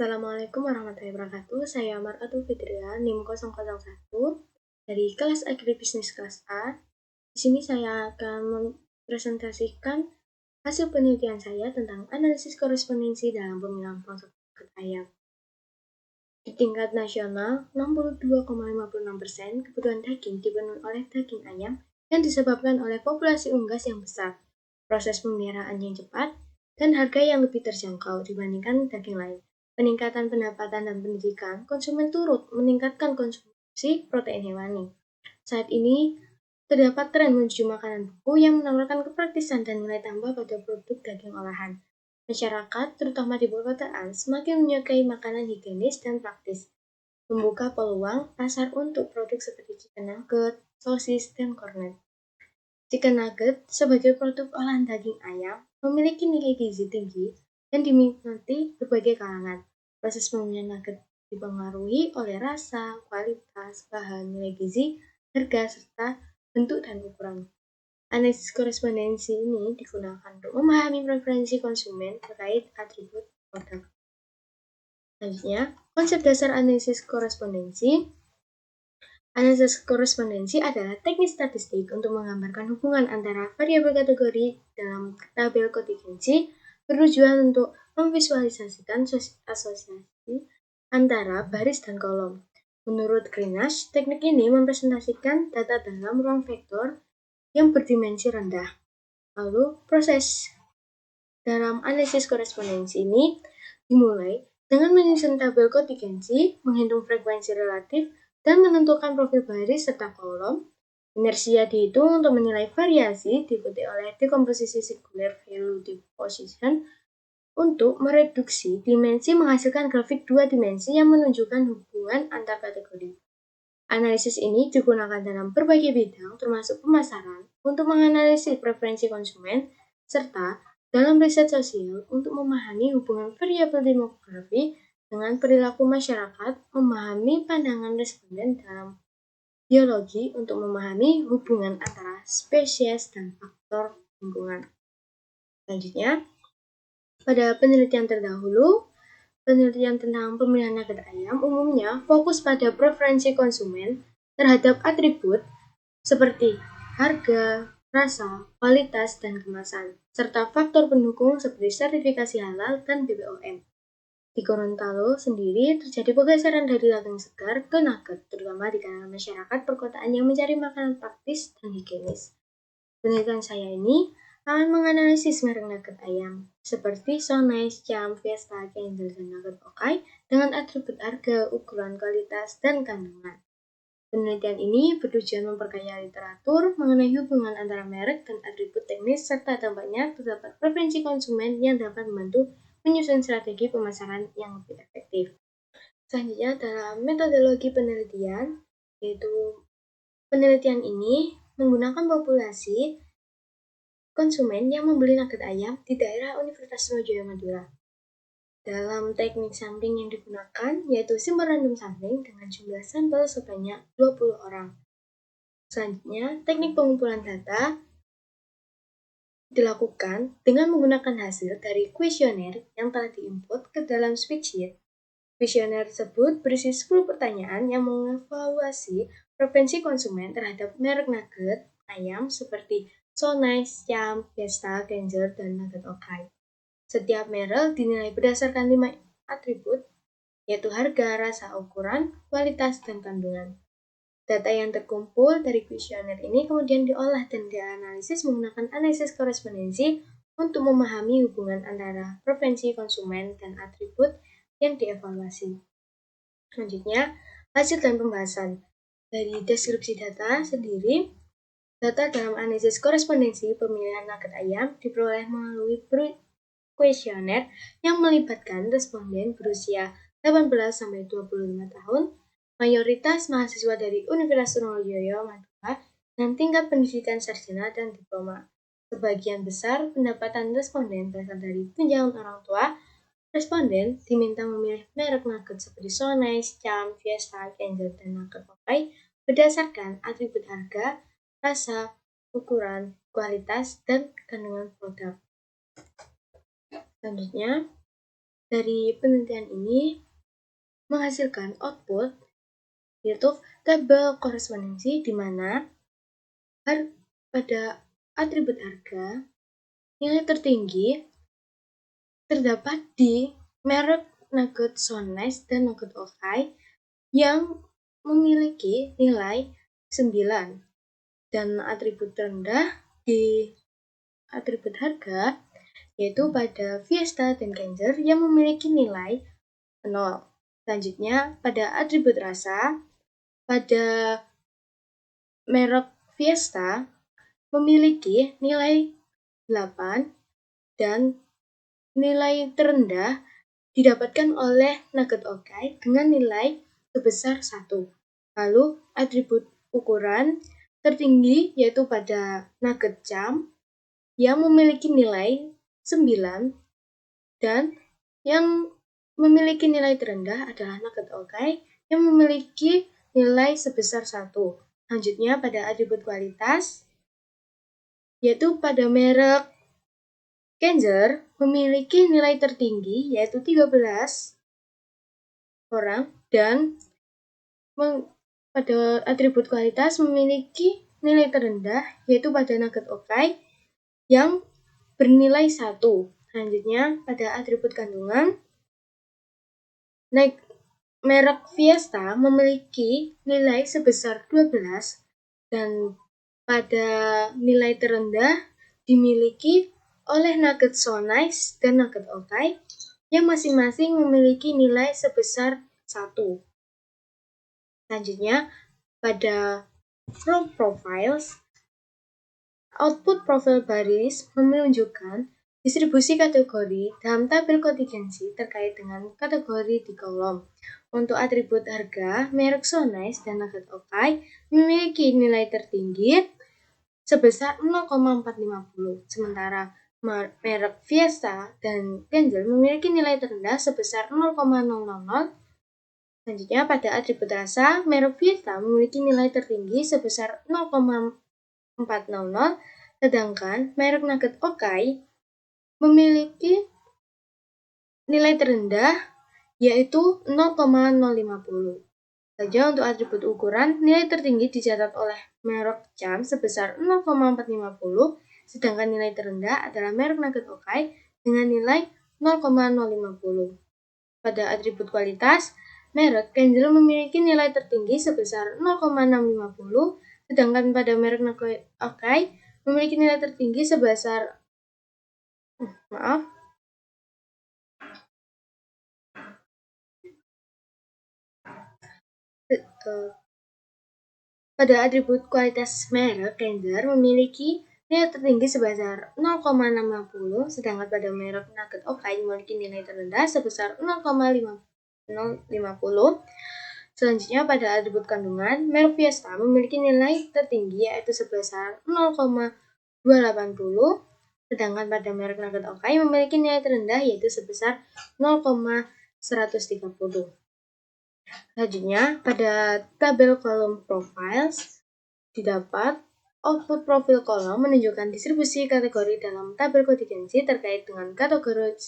Assalamualaikum warahmatullahi wabarakatuh. Saya Markatul Fitria, NIM 001 dari kelas Agribisnis kelas A. Di sini saya akan mempresentasikan hasil penelitian saya tentang analisis korespondensi dalam pemilihan ponsel ayam. Di tingkat nasional, 62,56% kebutuhan daging dipenuhi oleh daging ayam yang disebabkan oleh populasi unggas yang besar, proses pemeliharaan yang cepat, dan harga yang lebih terjangkau dibandingkan daging lain. Peningkatan pendapatan dan pendidikan, konsumen turut meningkatkan konsumsi protein hewani. Saat ini, terdapat tren menuju makanan beku yang menawarkan kepraktisan dan nilai tambah pada produk daging olahan. Masyarakat, terutama di perkotaan, semakin menyukai makanan higienis dan praktis, membuka peluang pasar untuk produk seperti chicken nugget, sosis, dan cornet. Chicken nugget sebagai produk olahan daging ayam memiliki nilai gizi tinggi dan diminati berbagai kalangan. Proses pemilihan nugget dipengaruhi oleh rasa, kualitas, bahan, nilai gizi, harga, serta bentuk dan ukuran. Analisis korespondensi ini digunakan untuk memahami preferensi konsumen terkait atribut produk. Selanjutnya, konsep dasar analisis korespondensi. Analisis korespondensi adalah teknik statistik untuk menggambarkan hubungan antara variabel kategori dalam tabel kontingensi bertujuan untuk memvisualisasikan asosiasi antara baris dan kolom. Menurut Grenache, teknik ini mempresentasikan data dalam ruang vektor yang berdimensi rendah. Lalu, proses dalam analisis korespondensi ini dimulai dengan menyusun tabel kontingensi, menghitung frekuensi relatif, dan menentukan profil baris serta kolom. Inersia dihitung untuk menilai variasi, diikuti oleh dekomposisi sikuler value deposition untuk mereduksi dimensi menghasilkan grafik dua dimensi yang menunjukkan hubungan antar kategori. Analisis ini digunakan dalam berbagai bidang termasuk pemasaran untuk menganalisis preferensi konsumen serta dalam riset sosial untuk memahami hubungan variabel demografi dengan perilaku masyarakat, memahami pandangan responden dalam biologi untuk memahami hubungan antara spesies dan faktor lingkungan. Selanjutnya, pada penelitian terdahulu, penelitian tentang pemilihan nugget ayam umumnya fokus pada preferensi konsumen terhadap atribut seperti harga, rasa, kualitas, dan kemasan, serta faktor pendukung seperti sertifikasi halal dan BPOM. Di Gorontalo sendiri terjadi pergeseran dari daging segar ke nugget, terutama di kalangan masyarakat perkotaan yang mencari makanan praktis dan higienis. Penelitian saya ini akan menganalisis merek nugget ayam seperti So Nice, Cham, Fiesta, Kenzel, dan Nugget Okai dengan atribut harga, ukuran, kualitas, dan kandungan. Penelitian ini bertujuan memperkaya literatur mengenai hubungan antara merek dan atribut teknis serta dampaknya terdapat preferensi konsumen yang dapat membantu menyusun strategi pemasaran yang lebih efektif. Selanjutnya dalam metodologi penelitian, yaitu penelitian ini menggunakan populasi konsumen yang membeli nugget ayam di daerah Universitas Sriwijaya Madura. Dalam teknik sampling yang digunakan yaitu simple random sampling dengan jumlah sampel sebanyak 20 orang. Selanjutnya, teknik pengumpulan data dilakukan dengan menggunakan hasil dari kuesioner yang telah diinput ke dalam spreadsheet. Kuesioner tersebut berisi 10 pertanyaan yang mengevaluasi preferensi konsumen terhadap merek nugget ayam seperti So Nice, Cham, Fiesta, Kenzel, dan Nugget Okai. Setiap merek dinilai berdasarkan 5 atribut, yaitu harga, rasa, ukuran, kualitas, dan kandungan. Data yang terkumpul dari kuesioner ini kemudian diolah dan dianalisis menggunakan analisis korespondensi untuk memahami hubungan antara preferensi konsumen dan atribut yang dievaluasi. Selanjutnya, hasil dan pembahasan. Dari deskripsi data sendiri, data dalam analisis korespondensi pemilihan nugget ayam diperoleh melalui kuesioner yang melibatkan responden berusia 18-25 tahun, mayoritas mahasiswa dari Universitas Sriwijaya Madura dengan tingkat pendidikan sarjana dan diploma. Sebagian besar pendapatan responden berasal dari tunjangan orang tua. Responden diminta memilih merek nugget seperti So Nice, Cham, Fiesta, Kenzel, dan Nugget Okai berdasarkan atribut harga, rasa, ukuran, kualitas, dan kandungan produk. Selanjutnya, Dari penelitian ini menghasilkan output yaitu tabel korespondensi di mana pada atribut harga nilai tertinggi terdapat di merek Nugget So Nice dan Nugget Okai yang memiliki nilai 9 dan atribut rendah di atribut harga yaitu pada Fiesta dan Kenzer yang memiliki nilai 0. Selanjutnya pada atribut rasa pada merek Fiesta memiliki nilai 8 dan nilai terendah didapatkan oleh Nugget Okai dengan nilai sebesar 1. Lalu atribut ukuran tertinggi yaitu pada Nugget Jam yang memiliki nilai 9 dan yang memiliki nilai terendah adalah Nugget Okai yang memiliki nilai sebesar 1. Selanjutnya pada atribut kualitas yaitu pada merek Kenzer memiliki nilai tertinggi yaitu 13 orang dan pada atribut kualitas memiliki nilai terendah yaitu pada Nugget Okai yang bernilai 1. Selanjutnya pada atribut kandungan merek Fiesta memiliki nilai sebesar 12 dan pada nilai terendah dimiliki oleh Nugget So Nice dan Nugget Okai yang masing-masing memiliki nilai sebesar 1. Selanjutnya pada From Profiles, output profil baris menunjukkan distribusi kategori dalam tabel kontingensi terkait dengan kategori di kolom. Untuk atribut harga, merek So Nice dan Nugget Okai memiliki nilai tertinggi sebesar 0,450, sementara merek Fiesta dan Kenzer memiliki nilai terendah sebesar 0,000. Selanjutnya pada atribut rasa, merek Fiesta memiliki nilai tertinggi sebesar 0,400, sedangkan merek Nugget Okai memiliki nilai terendah yaitu 0,050. Saja untuk atribut ukuran, nilai tertinggi dicatat oleh merek Jam sebesar 0,450, sedangkan nilai terendah adalah merek Nugget Okai dengan nilai 0,050. Pada atribut kualitas, merek Kenzer memiliki nilai tertinggi sebesar 0,650, sedangkan pada merek Nugget Okai memiliki nilai tertinggi sebesar pada atribut kualitas merek Kenzer memiliki nilai tertinggi sebesar 0,650, sedangkan pada merek Nugget Okai memiliki nilai terendah sebesar 0,550. Selanjutnya pada atribut kandungan, merek Fiesta memiliki nilai tertinggi yaitu sebesar 0,280, sedangkan pada merek Nugget Okai memiliki nilai terendah yaitu sebesar 0,130. Selanjutnya, pada tabel kolom profiles didapat output profil kolom menunjukkan distribusi kategori dalam tabel kontingensi terkait dengan kategori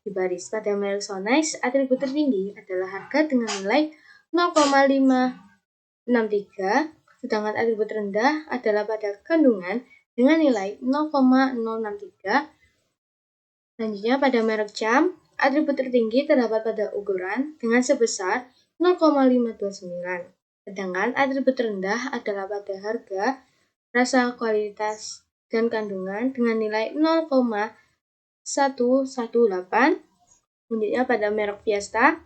di baris. Pada merek So Nice, atribut tertinggi adalah harga dengan nilai 0,563, sedangkan atribut rendah adalah pada kandungan dengan nilai 0,063. Selanjutnya pada merek Jam, atribut tertinggi terdapat pada ukuran dengan sebesar 0,529, sedangkan atribut rendah adalah pada harga, rasa, kualitas, dan kandungan dengan nilai 0,118. Selanjutnya pada merek Fiesta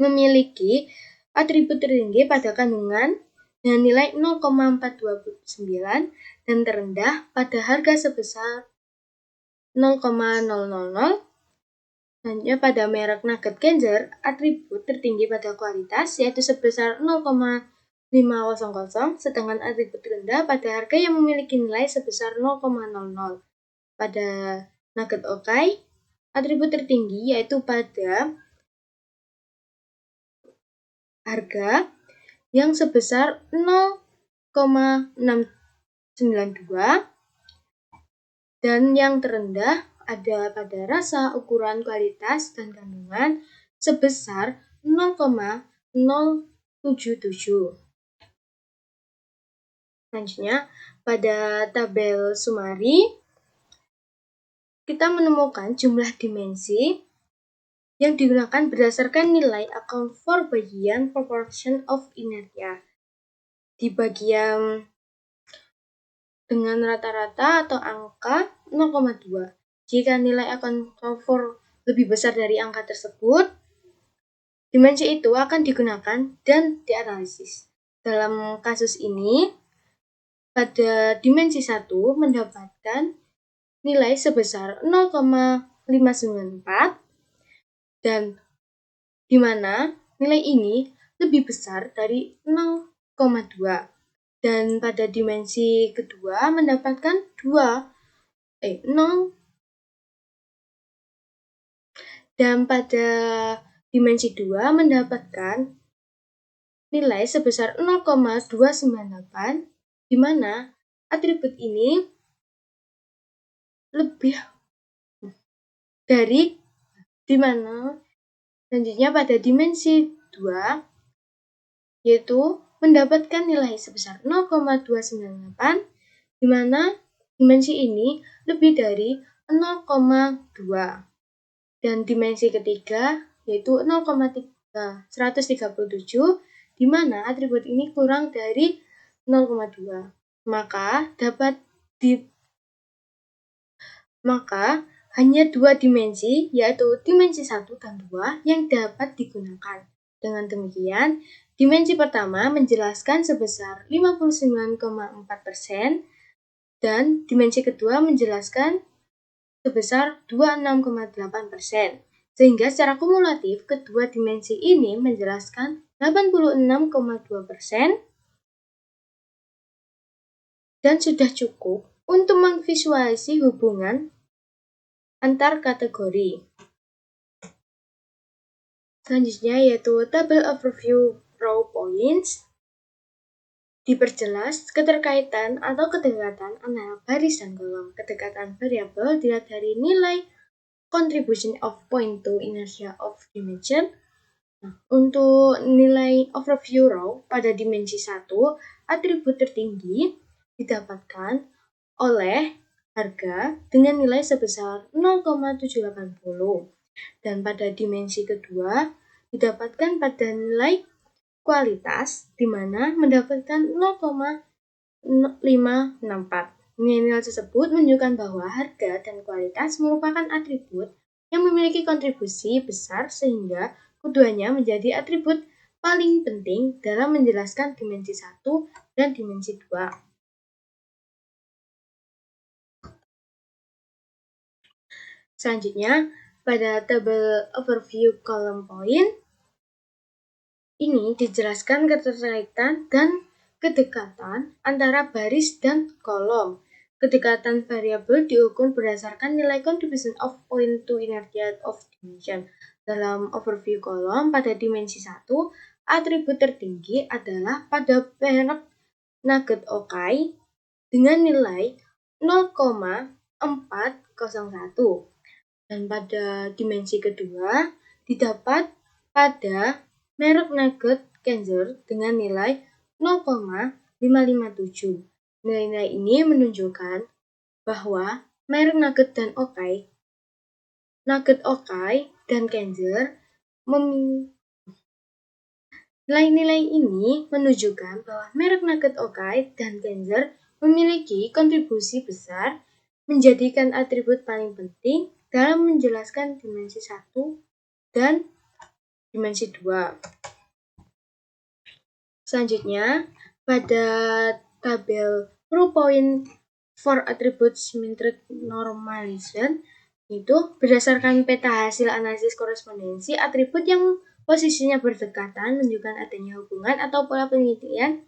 memiliki atribut tertinggi pada kandungan dengan nilai 0,429 dan terendah pada harga sebesar 0,000. Selanjutnya pada merek Nugget Kenzer, atribut tertinggi pada kualitas yaitu sebesar 0,500, sedangkan atribut rendah pada harga yang memiliki nilai sebesar 0,00. Pada Nugget Okai, atribut tertinggi yaitu pada harga yang sebesar 0,692 dan yang terendah ada pada rasa, ukuran, kualitas, dan kandungan sebesar 0,077. Selanjutnya, pada tabel sumari, kita menemukan jumlah dimensi yang digunakan berdasarkan nilai account for bagian proportion of inertia. Di bagian dengan rata-rata atau angka 0,2. Jika nilai account for lebih besar dari angka tersebut, dimensi itu akan digunakan dan dianalisis. Dalam kasus ini, pada dimensi 1 mendapatkan nilai sebesar 0,594 dan di mana nilai ini lebih besar dari 0,2. Dan pada dimensi kedua mendapatkan 0. Dan pada dimensi 2 mendapatkan nilai sebesar 0,298, di mana atribut ini lebih dari di mana selanjutnya pada dimensi 2 yaitu mendapatkan nilai sebesar 0,298, di mana dimensi ini lebih dari 0,2. Dan dimensi ketiga yaitu 137, di mana atribut ini kurang dari 0,2. Maka hanya dua dimensi, yaitu dimensi 1 dan 2 yang dapat digunakan. Dengan demikian, dimensi pertama menjelaskan sebesar 59,4% dan dimensi kedua menjelaskan sebesar 26,8%. Sehingga secara kumulatif, kedua dimensi ini menjelaskan 86,2% dan sudah cukup untuk memvisualisasi hubungan antar kategori. Selanjutnya yaitu tabel overview raw points. Diperjelas keterkaitan atau kedekatan antara baris dan kolom. Kedekatan variabel dilihat dari nilai contribution of point to inertia of dimension. Untuk nilai overview raw pada dimensi 1, atribut tertinggi didapatkan oleh harga dengan nilai sebesar 0,780. Dan pada dimensi kedua didapatkan pada nilai kualitas, di mana mendapatkan 0,564. Nilai tersebut menunjukkan bahwa harga dan kualitas merupakan atribut yang memiliki kontribusi besar sehingga keduanya menjadi atribut paling penting dalam menjelaskan dimensi 1 dan dimensi 2. Selanjutnya, pada tabel overview column point, ini dijelaskan keterkaitan dan kedekatan antara baris dan kolom. Kedekatan variabel diukur berdasarkan nilai contribution of point to inertia of dimension. Dalam overview kolom pada dimensi 1, atribut tertinggi adalah pada merek nugget Okai dengan nilai 0,401. Dan pada dimensi kedua didapat pada merek nugget Kenzer dengan nilai 0,557. Nilai-nilai ini menunjukkan bahwa merek nugget Okai dan Kenzer nilai-nilai ini menunjukkan bahwa merek nugget Okai dan Kenzer memiliki kontribusi besar menjadikan atribut paling penting dalam menjelaskan dimensi 1 dan dimensi 2. Selanjutnya, pada tabel raw point for attribute symmetric normalization, itu berdasarkan peta hasil analisis korespondensi, atribut yang posisinya berdekatan menunjukkan adanya hubungan atau pola penelitian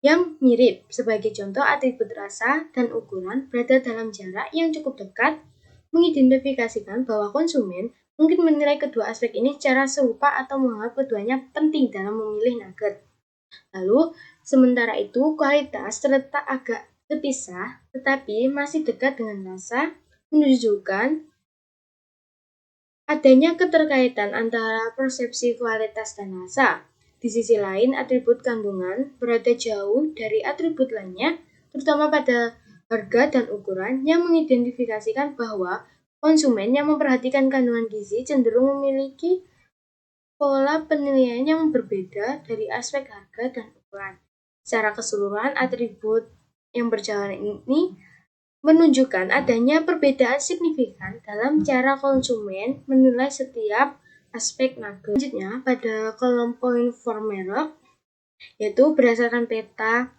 yang mirip. Sebagai contoh, atribut rasa dan ukuran berada dalam jarak yang cukup dekat, mengidentifikasikan bahwa konsumen mungkin menilai kedua aspek ini secara serupa atau menganggap keduanya penting dalam memilih nugget. Lalu, sementara itu kualitas terletak agak terpisah tetapi masih dekat dengan rasa, menunjukkan adanya keterkaitan antara persepsi kualitas dan rasa. Di sisi lain, atribut kandungan berada jauh dari atribut lainnya, terutama pada harga dan ukuran yang mengidentifikasikan bahwa konsumen yang memperhatikan kandungan gizi cenderung memiliki pola penilaian yang berbeda dari aspek harga dan ukuran. Secara keseluruhan, atribut yang berjalan ini menunjukkan adanya perbedaan signifikan dalam cara konsumen menilai setiap aspek nugget. Selanjutnya, pada kolom poin for merek, yaitu berdasarkan peta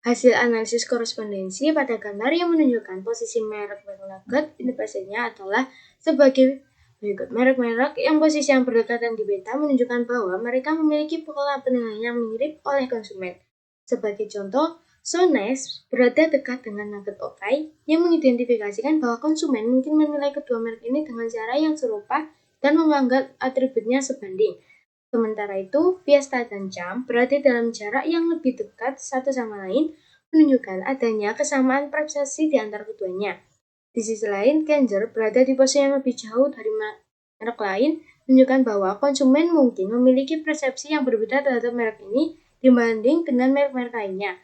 hasil analisis korespondensi pada gambar yang menunjukkan posisi merek nugget, indikasinya adalah sebagai berikut. Merek-merek yang posisi yang berdekatan di peta menunjukkan bahwa mereka memiliki pola penilaian yang mirip oleh konsumen. Sebagai contoh, Sones berada dekat dengan Nugget Okai yang mengidentifikasikan bahwa konsumen mungkin menilai kedua merek ini dengan cara yang serupa dan menganggap atributnya sebanding. Sementara itu, Fiesta dan Jam berada dalam jarak yang lebih dekat satu sama lain, menunjukkan adanya kesamaan persepsi di antara keduanya. Di sisi lain, Kenzer berada di posisi yang lebih jauh dari merek lain, menunjukkan bahwa konsumen mungkin memiliki persepsi yang berbeda terhadap merek ini dibanding dengan merek-merek lainnya,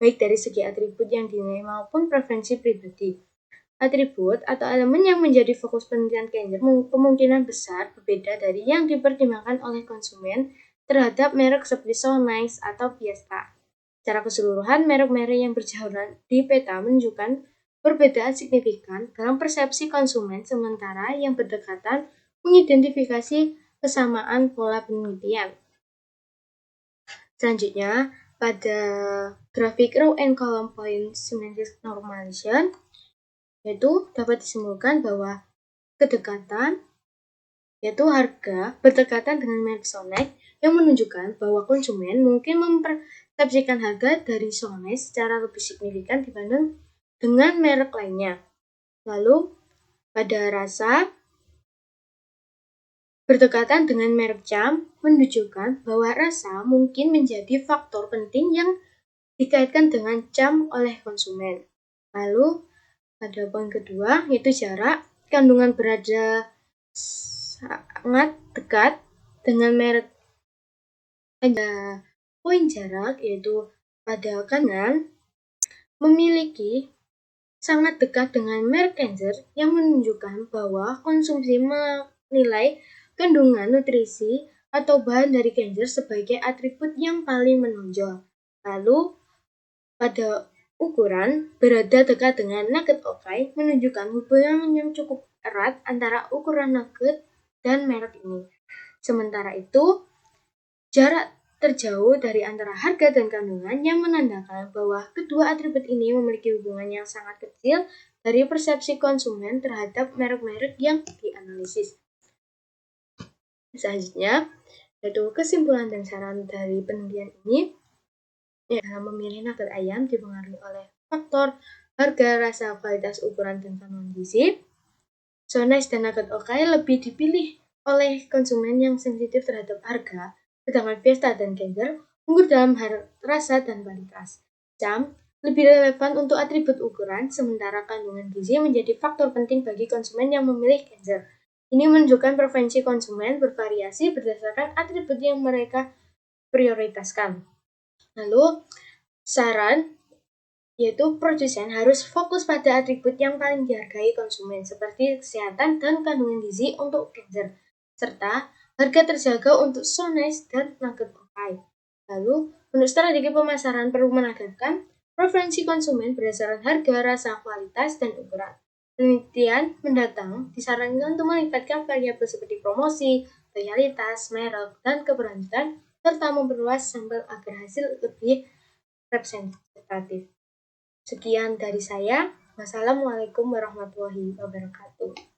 baik dari segi atribut yang dinilai maupun preferensi pribadi. Atribut atau elemen yang menjadi fokus penelitian Kenzer kemungkinan besar berbeda dari yang dipertimbangkan oleh konsumen terhadap merek seperti So Nice atau Fiesta. Secara keseluruhan, merek-merek yang berjauhan di peta menunjukkan perbedaan signifikan dalam persepsi konsumen, sementara yang berdekatan mengidentifikasi kesamaan pola penelitian. Selanjutnya, pada grafik row and column point semantic normalization, yaitu dapat disimpulkan bahwa kedekatan, yaitu harga, berdekatan dengan merek Sonex yang menunjukkan bahwa konsumen mungkin mempersepsikan harga dari Sonex secara lebih signifikan dibanding dengan merek lainnya. Lalu, pada rasa, berdekatan dengan merek Jam menunjukkan bahwa rasa mungkin menjadi faktor penting yang dikaitkan dengan Jam oleh konsumen. Lalu, pada poin kedua, yaitu jarak, kandungan berada sangat dekat dengan merek. Pada poin jarak, yaitu pada kandungan memiliki sangat dekat dengan merek Kenzer yang menunjukkan bahwa konsumsi menilai kandungan nutrisi atau bahan dari Kenzer sebagai atribut yang paling menonjol. Lalu, pada ukuran berada dekat dengan nugget Okai menunjukkan hubungan yang cukup erat antara ukuran nugget dan merek ini. Sementara itu, jarak terjauh dari antara harga dan kandungan yang menandakan bahwa kedua atribut ini memiliki hubungan yang sangat kecil dari persepsi konsumen terhadap merek-merek yang dianalisis. Selanjutnya, yaitu kesimpulan dan saran dari penelitian ini. Dalam memilih nugget ayam dipengaruhi oleh faktor harga, rasa, kualitas, ukuran, dan kandungan gizi. So Nice dan Nugget Okai lebih dipilih oleh konsumen yang sensitif terhadap harga, sedangkan Fiesta dan Kenzer unggul dalam rasa dan kualitas. Jam lebih relevan untuk atribut ukuran, sementara kandungan gizi menjadi faktor penting bagi konsumen yang memilih Kenzer. Ini menunjukkan preferensi konsumen bervariasi berdasarkan atribut yang mereka prioritaskan. Lalu, saran yaitu produsen harus fokus pada atribut yang paling dihargai konsumen seperti kesehatan dan kandungan gizi untuk Kenzer, serta harga terjaga untuk So Nice dan Nugget Okai. Lalu, untuk strategi pemasaran perlu menekankan preferensi konsumen berdasarkan harga, rasa, kualitas, dan ukuran. Penelitian mendatang disarankan untuk melibatkan variabel seperti promosi, loyalitas, merek, dan keberlanjutan, serta memperluas sampel agar hasil lebih representatif. Sekian dari saya. Wassalamualaikum warahmatullahi wabarakatuh.